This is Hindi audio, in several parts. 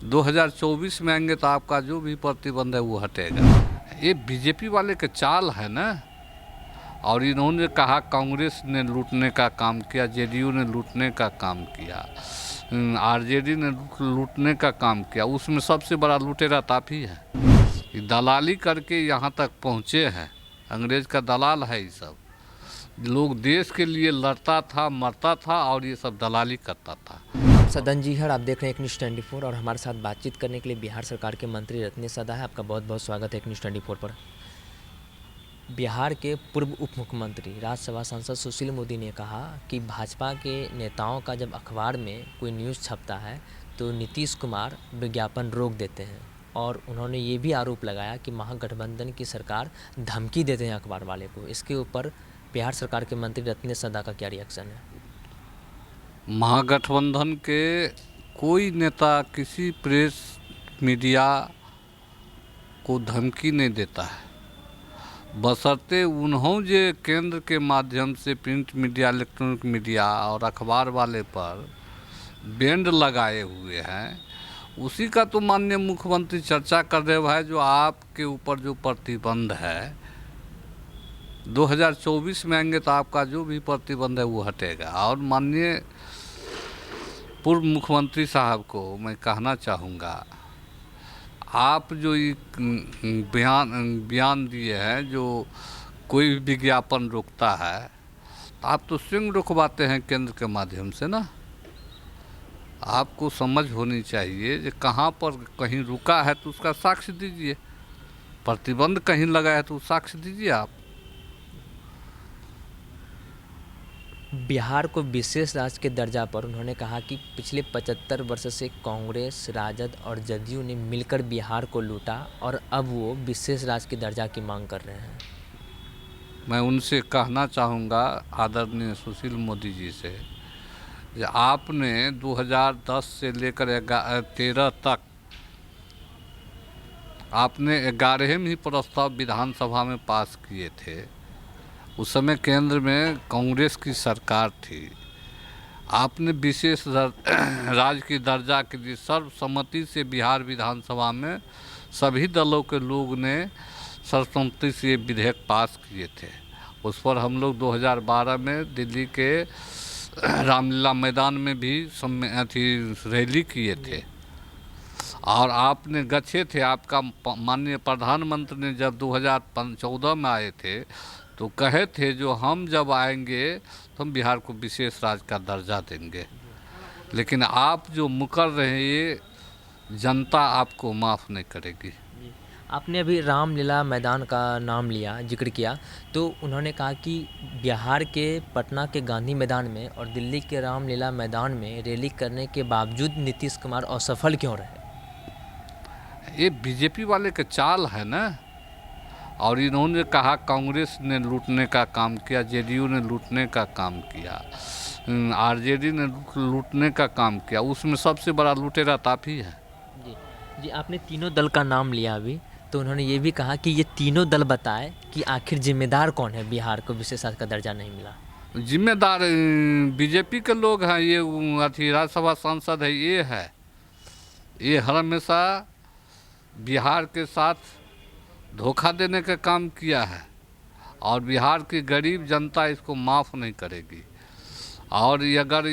2024 में आएंगे तो आपका जो भी प्रतिबंध है वो हटेगा। ये बीजेपी वाले के चाल है ना। और इन्होंने कहा कांग्रेस ने लूटने का काम किया, जेडीयू ने लूटने का काम किया, आरजेडी ने लूटने का काम किया। उसमें सबसे बड़ा लुटेरा तो आप ही है। दलाली करके यहाँ तक पहुँचे हैं। अंग्रेज का दलाल है ये सब। लोग देश के लिए लड़ता था, मरता था, और ये सब दलाली करता था। सदन जी हर आप देख रहे हैं एक न्यूज़ 24 और हमारे साथ बातचीत करने के लिए बिहार सरकार के मंत्री रत्नेश सदा है। आपका बहुत बहुत स्वागत है एक न्यूज़ 24 पर। बिहार के पूर्व उप मुख्यमंत्री राज्यसभा सांसद सुशील मोदी ने कहा कि भाजपा के नेताओं का जब अखबार में कोई न्यूज़ छपता है तो नीतीश कुमार विज्ञापन रोक देते हैं। और उन्होंने ये भी आरोप लगाया कि महागठबंधन की सरकार धमकी देते हैं अखबार वाले को। इसके ऊपर बिहार सरकार के मंत्री रत्नेश सदा का क्या रिएक्शन है? महागठबंधन के कोई नेता किसी प्रेस मीडिया को धमकी नहीं देता है, बशर्ते उन्होंने केंद्र के माध्यम से प्रिंट मीडिया, इलेक्ट्रॉनिक मीडिया और अखबार वाले पर बैंड लगाए हुए हैं। उसी का तो माननीय मुख्यमंत्री चर्चा कर रहे हैं। जो आपके ऊपर जो प्रतिबंध है 2024 में आएंगे तो आपका जो भी प्रतिबंध है वो हटेगा। और माननीय पूर्व मुख्यमंत्री साहब को मैं कहना चाहूँगा, आप जो बयान दिए हैं, जो कोई विज्ञापन रोकता है, आप तो स्वयं रुकवाते हैं केंद्र के माध्यम से ना। आपको समझ होनी चाहिए कि कहाँ पर कहीं रुका है तो उसका साक्ष्य दीजिए। प्रतिबंध कहीं लगा है तो साक्ष्य दीजिए आप। बिहार को विशेष राज्य के दर्जा पर उन्होंने कहा कि पिछले 75 वर्ष से कांग्रेस, राजद और जदयू ने मिलकर बिहार को लूटा और अब वो विशेष राज्य के दर्जा की मांग कर रहे हैं। मैं उनसे कहना चाहूँगा, आदरणीय सुशील मोदी जी से, आपने 2010 से लेकर 13 तक आपने 11वें ही प्रस्ताव विधानसभा में पास किए थे। उस समय केंद्र में कांग्रेस की सरकार थी। आपने विशेष राज्य की दर्जा के लिए सर्वसम्मति से बिहार विधानसभा में सभी दलों के लोग ने सर्वसम्मति से ये विधेयक पास किए थे। उस पर हम लोग 2012 में दिल्ली के रामलीला मैदान में भी रैली किए थे। और आपने गच्छे थे। आपका माननीय प्रधानमंत्री ने जब 2014 में आए थे तो कहे थे जो हम जब आएंगे तो हम बिहार को विशेष राज्य का दर्जा देंगे। लेकिन आप जो मुकर रहे हैं ये जनता आपको माफ़ नहीं करेगी। आपने अभी रामलीला मैदान का नाम लिया, जिक्र किया, तो उन्होंने कहा कि बिहार के पटना के गांधी मैदान में और दिल्ली के रामलीला मैदान में रैली करने के बावजूद नीतीश कुमार असफल क्यों रहे? ये बीजेपी वाले के चाल है ना। और इन्होंने कहा कांग्रेस ने लूटने का काम किया, जेडीयू ने लूटने का काम किया, आरजेडी ने लूटने का काम किया। उसमें सबसे बड़ा लुटेरा तो आप ही है। जी, आपने तीनों दल का नाम लिया अभी, तो उन्होंने ये भी कहा कि ये तीनों दल बताए कि आखिर जिम्मेदार कौन है बिहार को विशेष राज्य का दर्जा नहीं मिला। जिम्मेदार बीजेपी के लोग हैं। ये राज्यसभा सांसद है, ये है। ये हर हमेशा बिहार के साथ धोखा देने का काम किया है और बिहार की गरीब जनता इसको माफ़ नहीं करेगी। और अगर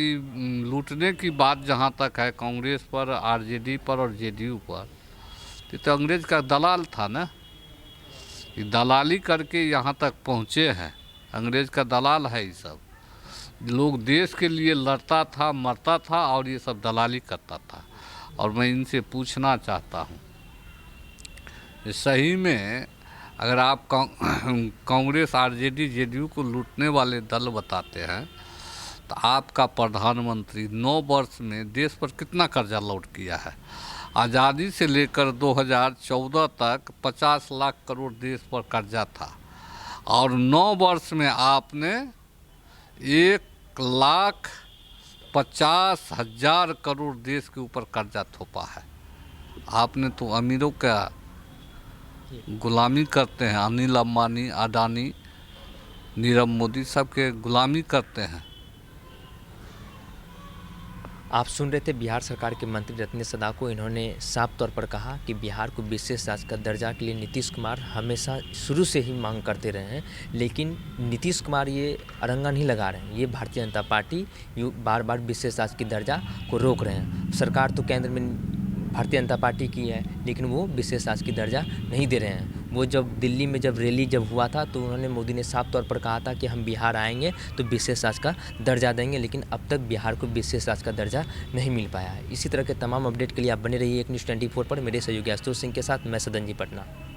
लूटने की बात जहाँ तक है कांग्रेस पर, आरजेडी पर और जेडीयू पर, तो अंग्रेज का दलाल था ना। ये दलाली करके यहाँ तक पहुँचे हैं। अंग्रेज का दलाल है ये सब। लोग देश के लिए लड़ता था, मरता था, और ये सब दलाली करता था। और मैं इनसे पूछना चाहता हूँ, सही में अगर आप कांग्रेस, आरजेडी, जेडीयू को लूटने वाले दल बताते हैं तो आपका प्रधानमंत्री 9 वर्ष में देश पर कितना कर्जा लौट किया है? आज़ादी से लेकर 2014 तक 50 लाख करोड़ देश पर कर्जा था। और 9 वर्ष में आपने 1,50,000 करोड़ देश के ऊपर कर्जा थोपा है। आपने तो अमीरों का गुलामी करते हैं। अनिल अंबानी, अडानी, नीरव मोदी सबके गुलामी करते हैं। आप सुन रहे थे बिहार सरकार के मंत्री रत्नेश सदा को। इन्होंने साफ तौर पर कहा कि बिहार को विशेष राज्य का दर्जा के लिए नीतीश कुमार हमेशा शुरू से ही मांग करते रहे हैं, लेकिन नीतीश कुमार ये अड़ंगा नहीं लगा रहे हैं। ये भारतीय जनता पार्टी बार बार विशेष राज्य की दर्जा को रोक रहे हैं। सरकार तो केंद्र में भारतीय जनता पार्टी की है, लेकिन वो विशेष राज्य की दर्जा नहीं दे रहे हैं। वो जब दिल्ली में रैली हुआ था तो उन्होंने मोदी ने साफ तौर पर कहा था कि हम बिहार आएंगे तो विशेष राज्य का दर्जा देंगे, लेकिन अब तक बिहार को विशेष राज्य का दर्जा नहीं मिल पाया है। इसी तरह के तमाम अपडेट के लिए आप बने रहिए एक न्यूज़ 24 पर। मेरे सहयोगी आशुतोष सिंह के साथ मैं सदन जी पटना।